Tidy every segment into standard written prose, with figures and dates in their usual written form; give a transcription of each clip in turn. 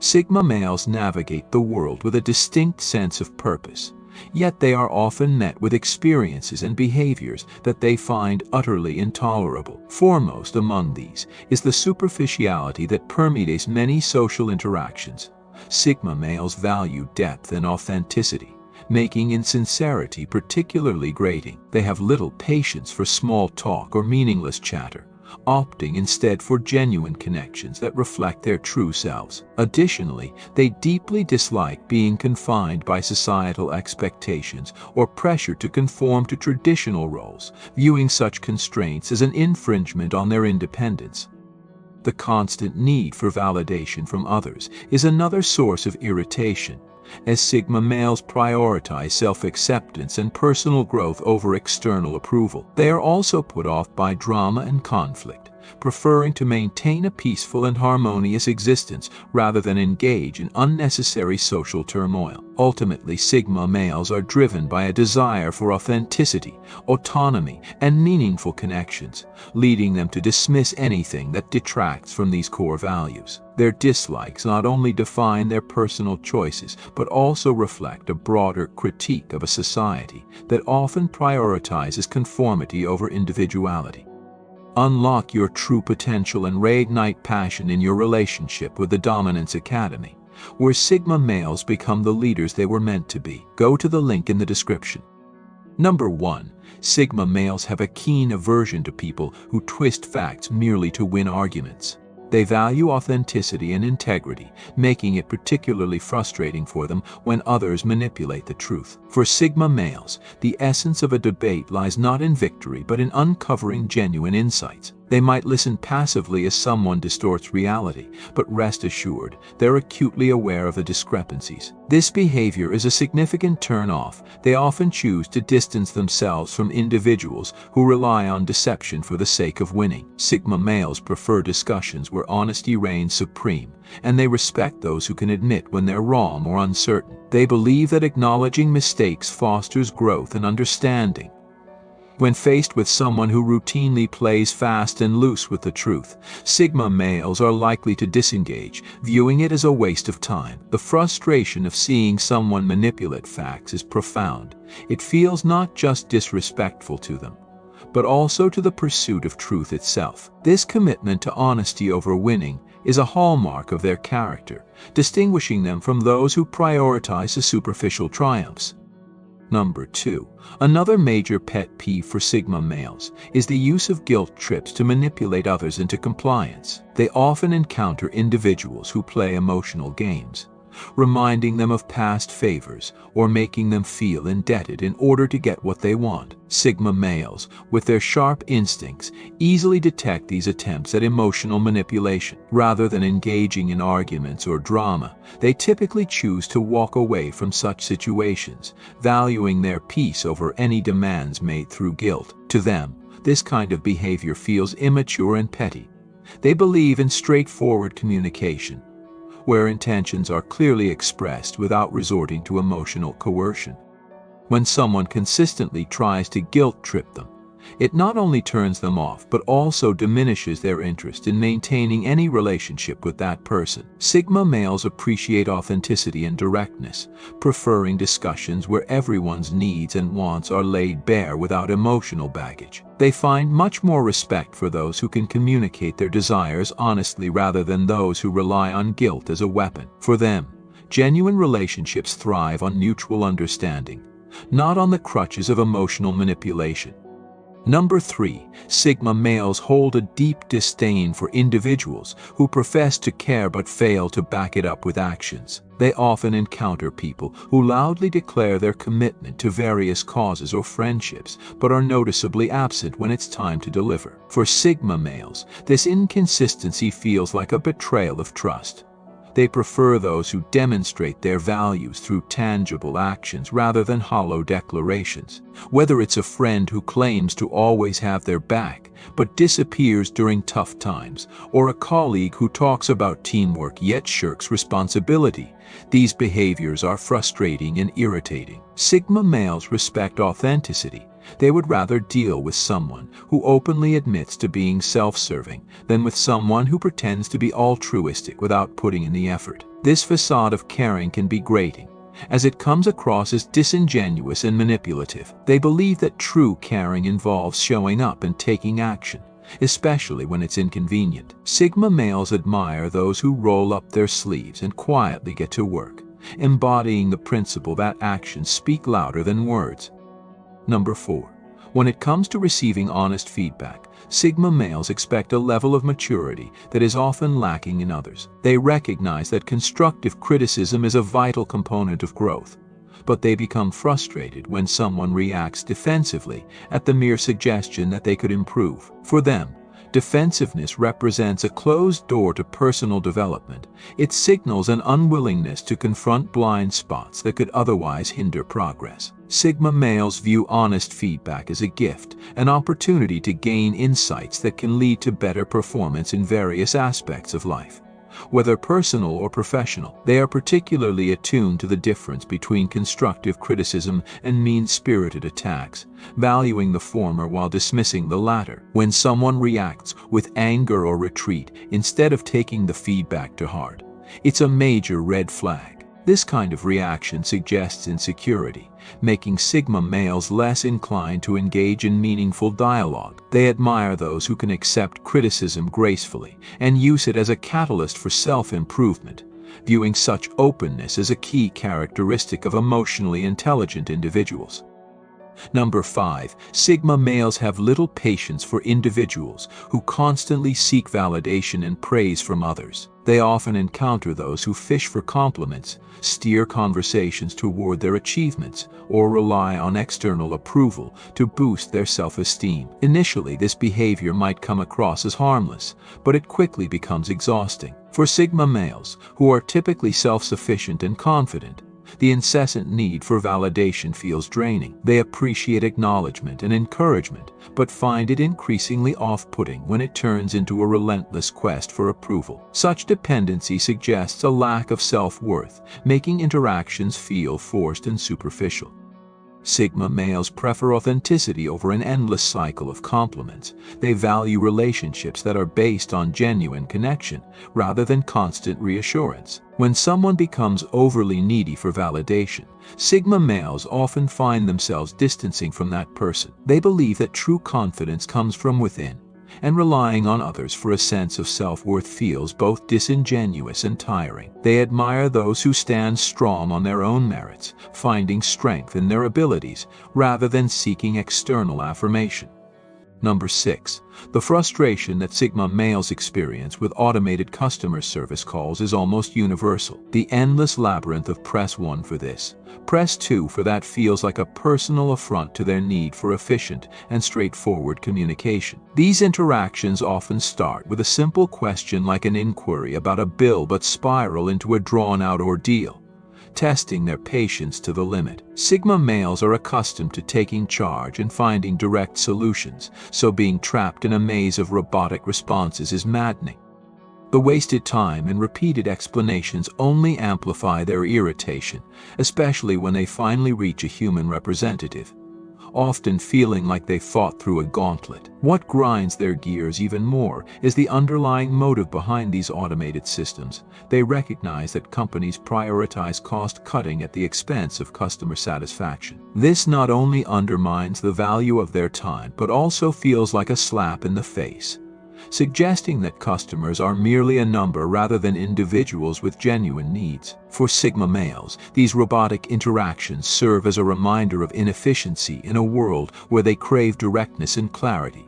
Sigma males navigate the world with a distinct sense of purpose, yet they are often met with experiences and behaviors that they find utterly intolerable. Foremost among these is the superficiality that permeates many social interactions. Sigma males value depth and authenticity, making insincerity particularly grating. They have little patience for small talk or meaningless chatter, opting instead for genuine connections that reflect their true selves. Additionally, they deeply dislike being confined by societal expectations or pressure to conform to traditional roles, viewing such constraints as an infringement on their independence. The constant need for validation from others is another source of irritation, as Sigma males prioritize self-acceptance and personal growth over external approval. They are also put off by drama and conflict, preferring to maintain a peaceful and harmonious existence rather than engage in unnecessary social turmoil. Ultimately, Sigma males are driven by a desire for authenticity, autonomy, and meaningful connections, leading them to dismiss anything that detracts from these core values. Their dislikes not only define their personal choices, but also reflect a broader critique of a society that often prioritizes conformity over individuality. Unlock your true potential and reignite passion in your relationship with the Dominance Academy, where Sigma males become the leaders they were meant to be. Go to the link in the description. Number 1. Sigma males have a keen aversion to people who twist facts merely to win arguments. They value authenticity and integrity, making it particularly frustrating for them when others manipulate the truth. For Sigma males, the essence of a debate lies not in victory but in uncovering genuine insights. They might listen passively as someone distorts reality, but rest assured, they're acutely aware of the discrepancies. This behavior is a significant turn-off. They often choose to distance themselves from individuals who rely on deception for the sake of winning. Sigma males prefer discussions where honesty reigns supreme, and they respect those who can admit when they're wrong or uncertain. They believe that acknowledging mistakes fosters growth and understanding. When faced with someone who routinely plays fast and loose with the truth, Sigma males are likely to disengage, viewing it as a waste of time. The frustration of seeing someone manipulate facts is profound. It feels not just disrespectful to them, but also to the pursuit of truth itself. This commitment to honesty over winning is a hallmark of their character, distinguishing them from those who prioritize the superficial triumphs. Number 2. Another major pet peeve for Sigma males is the use of guilt trips to manipulate others into compliance. They often encounter individuals who play emotional games, reminding them of past favors or making them feel indebted in order to get what they want. Sigma males, with their sharp instincts, easily detect these attempts at emotional manipulation. Rather than engaging in arguments or drama, they typically choose to walk away from such situations, valuing their peace over any demands made through guilt. To them, this kind of behavior feels immature and petty. They believe in straightforward communication, where intentions are clearly expressed without resorting to emotional coercion. When someone consistently tries to guilt trip them, it not only turns them off but also diminishes their interest in maintaining any relationship with that person. Sigma males appreciate authenticity and directness, preferring discussions where everyone's needs and wants are laid bare without emotional baggage. They find much more respect for those who can communicate their desires honestly rather than those who rely on guilt as a weapon. For them, genuine relationships thrive on mutual understanding, not on the crutches of emotional manipulation. Number 3. Sigma males hold a deep disdain for individuals who profess to care but fail to back it up with actions. They often encounter people who loudly declare their commitment to various causes or friendships, but are noticeably absent when it's time to deliver. For Sigma males, this inconsistency feels like a betrayal of trust. They prefer those who demonstrate their values through tangible actions rather than hollow declarations. Whether it's a friend who claims to always have their back but disappears during tough times, or a colleague who talks about teamwork yet shirks responsibility, these behaviors are frustrating and irritating. Sigma males respect authenticity. They would rather deal with someone who openly admits to being self-serving than with someone who pretends to be altruistic without putting in the effort. This facade of caring can be grating, as it comes across as disingenuous and manipulative. They believe that true caring involves showing up and taking action, especially when it's inconvenient. Sigma males admire those who roll up their sleeves and quietly get to work, embodying the principle that actions speak louder than words. Number 4. When it comes to receiving honest feedback, Sigma males expect a level of maturity that is often lacking in others. They recognize that constructive criticism is a vital component of growth, but they become frustrated when someone reacts defensively at the mere suggestion that they could improve. For them, defensiveness represents a closed door to personal development. It signals an unwillingness to confront blind spots that could otherwise hinder progress. Sigma males view honest feedback as a gift, an opportunity to gain insights that can lead to better performance in various aspects of life. Whether personal or professional, they are particularly attuned to the difference between constructive criticism and mean-spirited attacks, valuing the former while dismissing the latter. When someone reacts with anger or retreat instead of taking the feedback to heart, it's a major red flag. This kind of reaction suggests insecurity, making Sigma males less inclined to engage in meaningful dialogue. They admire those who can accept criticism gracefully and use it as a catalyst for self-improvement, viewing such openness as a key characteristic of emotionally intelligent individuals. Number 5. Sigma males have little patience for individuals who constantly seek validation and praise from others. They often encounter those who fish for compliments, steer conversations toward their achievements, or rely on external approval to boost their self-esteem. Initially, this behavior might come across as harmless, but it quickly becomes exhausting. For Sigma males, who are typically self-sufficient and confident, the incessant need for validation feels draining. They appreciate acknowledgement and encouragement, but find it increasingly off-putting when it turns into a relentless quest for approval. Such dependency suggests a lack of self-worth, making interactions feel forced and superficial. Sigma males prefer authenticity over an endless cycle of compliments. They value relationships that are based on genuine connection, rather than constant reassurance. When someone becomes overly needy for validation, Sigma males often find themselves distancing from that person. They believe that true confidence comes from within, and relying on others for a sense of self-worth feels both disingenuous and tiring. They admire those who stand strong on their own merits, finding strength in their abilities rather than seeking external affirmation. Number 6. The frustration that Sigma males experience with automated customer service calls is almost universal. The endless labyrinth of press 1 for this, press 2 for that feels like a personal affront to their need for efficient and straightforward communication. These interactions often start with a simple question like an inquiry about a bill but spiral into a drawn-out ordeal, testing their patience to the limit. Sigma males are accustomed to taking charge and finding direct solutions, so being trapped in a maze of robotic responses is maddening. The wasted time and repeated explanations only amplify their irritation, especially when they finally reach a human representative, often feeling like they fought through a gauntlet. What grinds their gears even more is the underlying motive behind these automated systems. They recognize that companies prioritize cost-cutting at the expense of customer satisfaction. This not only undermines the value of their time, but also feels like a slap in the face, suggesting that customers are merely a number rather than individuals with genuine needs. For Sigma males, these robotic interactions serve as a reminder of inefficiency in a world where they crave directness and clarity.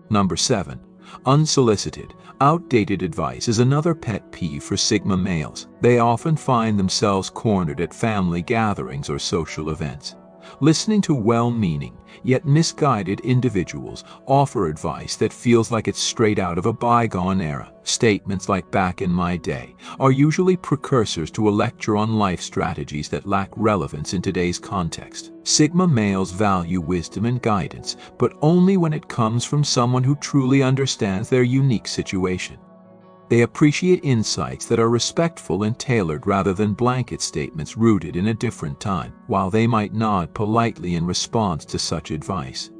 Number 7. Unsolicited, outdated advice is another pet peeve for Sigma males. They often find themselves cornered at family gatherings or social events. Listening to well-meaning, yet misguided individuals offer advice that feels like it's straight out of a bygone era. Statements like "back in my day" are usually precursors to a lecture on life strategies that lack relevance in today's context. Sigma males value wisdom and guidance, but only when it comes from someone who truly understands their unique situation. They appreciate insights that are respectful and tailored rather than blanket statements rooted in a different time. While they might nod politely in response to such advice,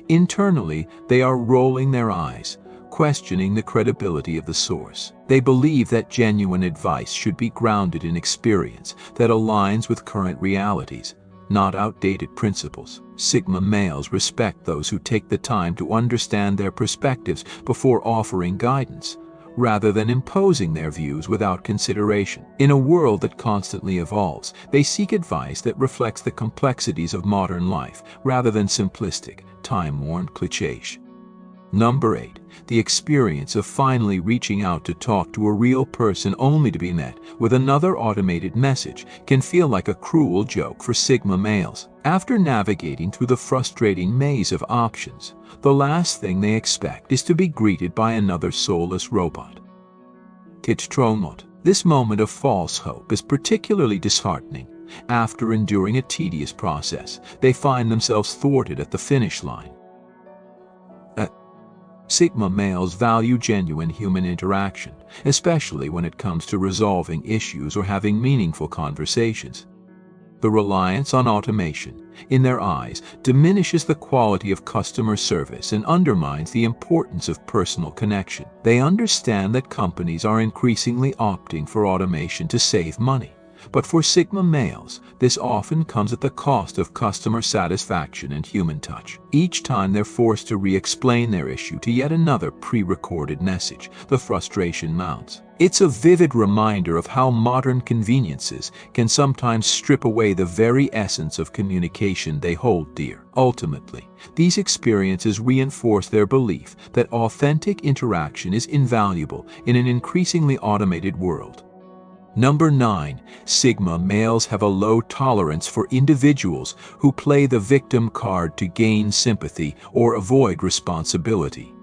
internally they are rolling their eyes, questioning the credibility of the source. They believe that genuine advice should be grounded in experience that aligns with current realities, not outdated principles. Sigma males respect those who take the time to understand their perspectives before offering guidance, rather than imposing their views without consideration. In a world that constantly evolves, they seek advice that reflects the complexities of modern life rather than simplistic, time-worn clichés. Number 8. The experience of finally reaching out to talk to a real person only to be met with another automated message can feel like a cruel joke for Sigma males. After navigating through the frustrating maze of options, the last thing they expect is to be greeted by another soulless robot. Kitstromot. This moment of false hope is particularly disheartening. After enduring a tedious process, they find themselves thwarted at the finish line. Sigma males value genuine human interaction, especially when it comes to resolving issues or having meaningful conversations. The reliance on automation, in their eyes, diminishes the quality of customer service and undermines the importance of personal connection. They understand that companies are increasingly opting for automation to save money. But for Sigma males, this often comes at the cost of customer satisfaction and human touch. Each time they're forced to re-explain their issue to yet another pre-recorded message, the frustration mounts. It's a vivid reminder of how modern conveniences can sometimes strip away the very essence of communication they hold dear. Ultimately, these experiences reinforce their belief that authentic interaction is invaluable in an increasingly automated world. Number 9. Sigma males have a low tolerance for individuals who play the victim card to gain sympathy or avoid responsibility.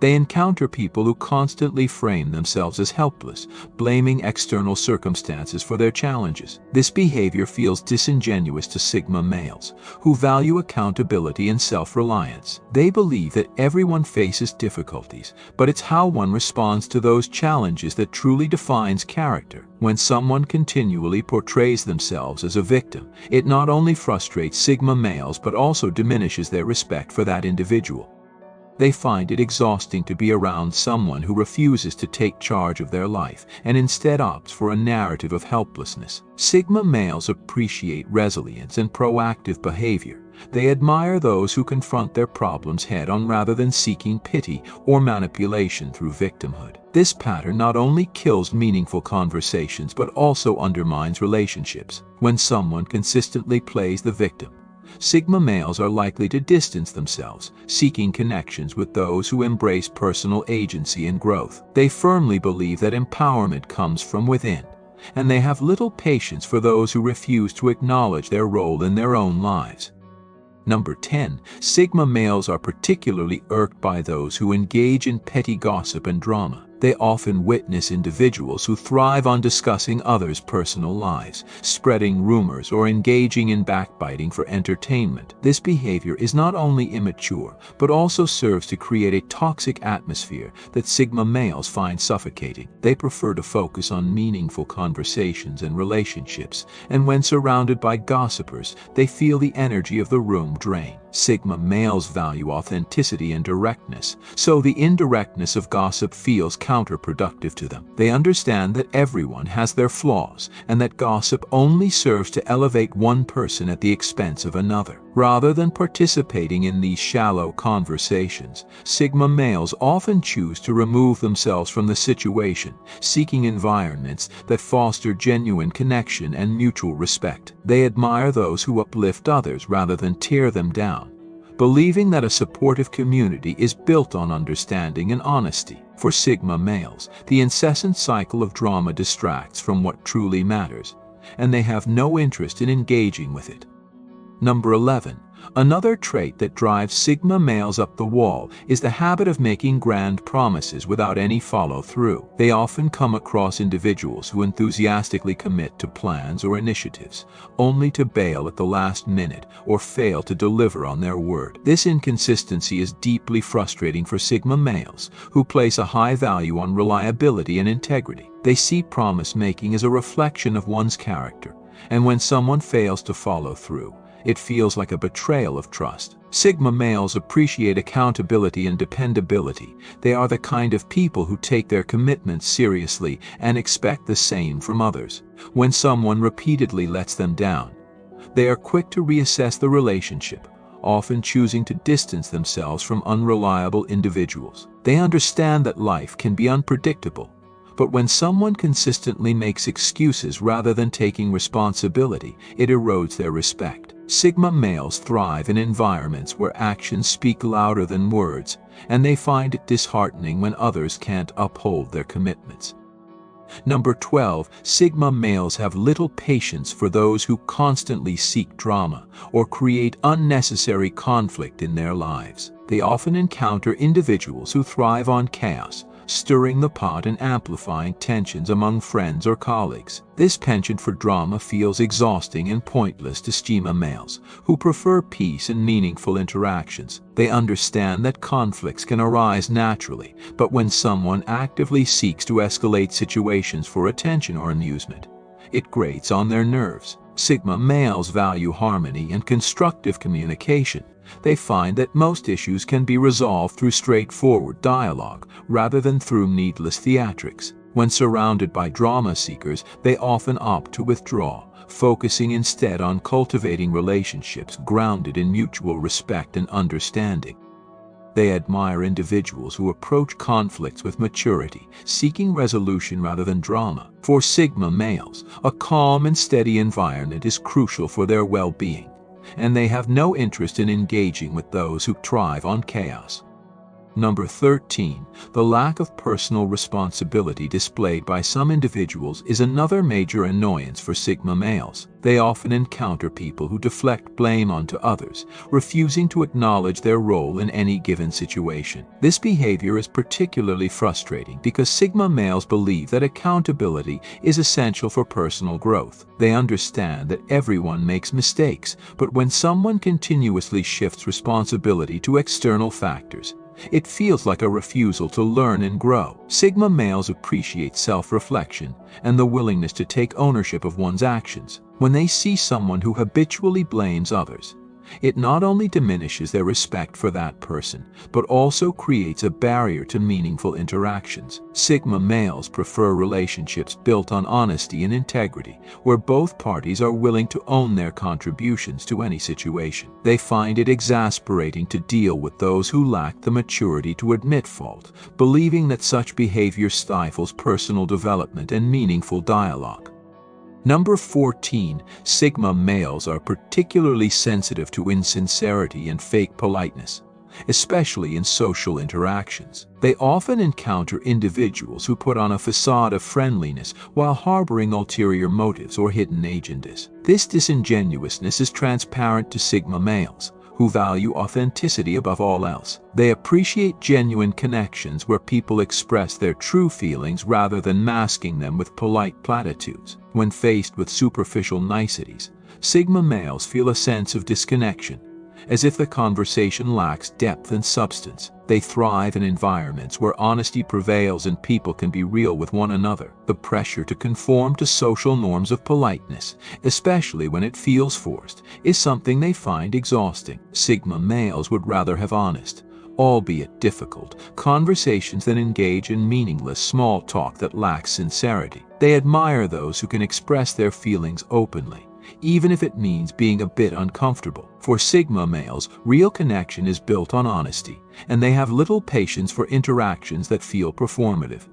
They encounter people who constantly frame themselves as helpless, blaming external circumstances for their challenges. This behavior feels disingenuous to Sigma males, who value accountability and self-reliance. They believe that everyone faces difficulties, but it's how one responds to those challenges that truly defines character. When someone continually portrays themselves as a victim, it not only frustrates Sigma males but also diminishes their respect for that individual. They find it exhausting to be around someone who refuses to take charge of their life and instead opts for a narrative of helplessness. Sigma males appreciate resilience and proactive behavior. They admire those who confront their problems head-on rather than seeking pity or manipulation through victimhood. This pattern not only kills meaningful conversations but also undermines relationships. When someone consistently plays the victim, Sigma males are likely to distance themselves, seeking connections with those who embrace personal agency and growth. They firmly believe that empowerment comes from within, and they have little patience for those who refuse to acknowledge their role in their own lives. Number 10. Sigma males are particularly irked by those who engage in petty gossip and drama. They often witness individuals who thrive on discussing others' personal lives, spreading rumors, or engaging in backbiting for entertainment. This behavior is not only immature, but also serves to create a toxic atmosphere that Sigma males find suffocating. They prefer to focus on meaningful conversations and relationships, and when surrounded by gossipers, they feel the energy of the room drain. Sigma males value authenticity and directness, so the indirectness of gossip feels counterproductive to them. They understand that everyone has their flaws and that gossip only serves to elevate one person at the expense of another. Rather than participating in these shallow conversations, Sigma males often choose to remove themselves from the situation, seeking environments that foster genuine connection and mutual respect. They admire those who uplift others rather than tear them down, believing that a supportive community is built on understanding and honesty. For Sigma males, the incessant cycle of drama distracts from what truly matters, and they have no interest in engaging with it. Number 11. Another trait that drives Sigma males up the wall is the habit of making grand promises without any follow-through. They often come across individuals who enthusiastically commit to plans or initiatives, only to bail at the last minute or fail to deliver on their word. This inconsistency is deeply frustrating for Sigma males, who place a high value on reliability and integrity. They see promise-making as a reflection of one's character, and when someone fails to follow through, It feels like a betrayal of trust. Sigma males appreciate accountability and dependability. They are the kind of people who take their commitments seriously and expect the same from others. When someone repeatedly lets them down, they are quick to reassess the relationship, often choosing to distance themselves from unreliable individuals. They understand that life can be unpredictable, but when someone consistently makes excuses rather than taking responsibility, it erodes their respect. Sigma males thrive in environments where actions speak louder than words, and they find it disheartening when others can't uphold their commitments. Number 12, Sigma males have little patience for those who constantly seek drama or create unnecessary conflict in their lives. They often encounter individuals who thrive on chaos, stirring the pot and amplifying tensions among friends or colleagues. This penchant for drama feels exhausting and pointless to Sigma males, who prefer peace and meaningful interactions. They understand that conflicts can arise naturally, but when someone actively seeks to escalate situations for attention or amusement, it grates on their nerves. Sigma males value harmony and constructive communication. They find that most issues can be resolved through straightforward dialogue rather than through needless theatrics. When surrounded by drama seekers, they often opt to withdraw, focusing instead on cultivating relationships grounded in mutual respect and understanding. They admire individuals who approach conflicts with maturity, seeking resolution rather than drama. For Sigma males, a calm and steady environment is crucial for their well-being, and they have no interest in engaging with those who thrive on chaos. Number 13, the lack of personal responsibility displayed by some individuals is another major annoyance for Sigma males. They often encounter people who deflect blame onto others, refusing to acknowledge their role in any given situation. This behavior is particularly frustrating because Sigma males believe that accountability is essential for personal growth. They understand that everyone makes mistakes, but when someone continuously shifts responsibility to external factors, it feels like a refusal to learn and grow. Sigma males appreciate self-reflection and the willingness to take ownership of one's actions. When they see someone who habitually blames others, it not only diminishes their respect for that person, but also creates a barrier to meaningful interactions. Sigma males prefer relationships built on honesty and integrity, where both parties are willing to own their contributions to any situation. They find it exasperating to deal with those who lack the maturity to admit fault, believing that such behavior stifles personal development and meaningful dialogue. Number 14, Sigma males are particularly sensitive to insincerity and fake politeness, especially in social interactions. They often encounter individuals who put on a facade of friendliness while harboring ulterior motives or hidden agendas. This disingenuousness is transparent to Sigma males, who value authenticity above all else. They appreciate genuine connections where people express their true feelings rather than masking them with polite platitudes. When faced with superficial niceties, Sigma males feel a sense of disconnection, as if the conversation lacks depth and substance. They thrive in environments where honesty prevails and people can be real with one another. The pressure to conform to social norms of politeness, especially when it feels forced, is something they find exhausting. Sigma males would rather have honest, albeit difficult, conversations than engage in meaningless small talk that lacks sincerity. They admire those who can express their feelings openly, even if it means being a bit uncomfortable. For Sigma males, real connection is built on honesty, and they have little patience for interactions that feel performative.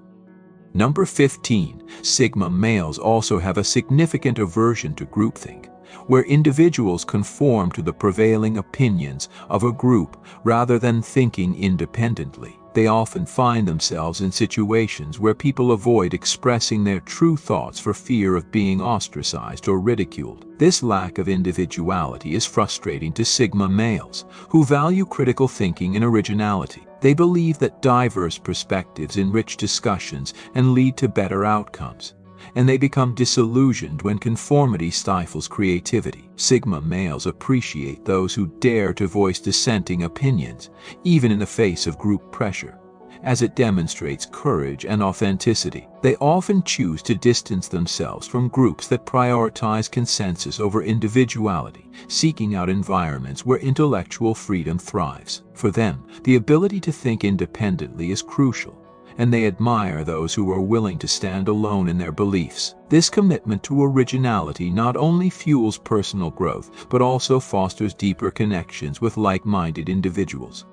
Number 15, Sigma males also have a significant aversion to groupthink, where individuals conform to the prevailing opinions of a group rather than thinking independently. They often find themselves in situations where people avoid expressing their true thoughts for fear of being ostracized or ridiculed. This lack of individuality is frustrating to Sigma males, who value critical thinking and originality. They believe that diverse perspectives enrich discussions and lead to better outcomes, and they become disillusioned when conformity stifles creativity. Sigma males appreciate those who dare to voice dissenting opinions, even in the face of group pressure, as it demonstrates courage and authenticity. They often choose to distance themselves from groups that prioritize consensus over individuality, seeking out environments where intellectual freedom thrives. For them, the ability to think independently is crucial, and they admire those who are willing to stand alone in their beliefs. This commitment to originality not only fuels personal growth, but also fosters deeper connections with like-minded individuals.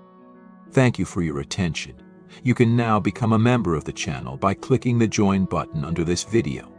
Thank you for your attention. You can now become a member of the channel by clicking the join button under this video.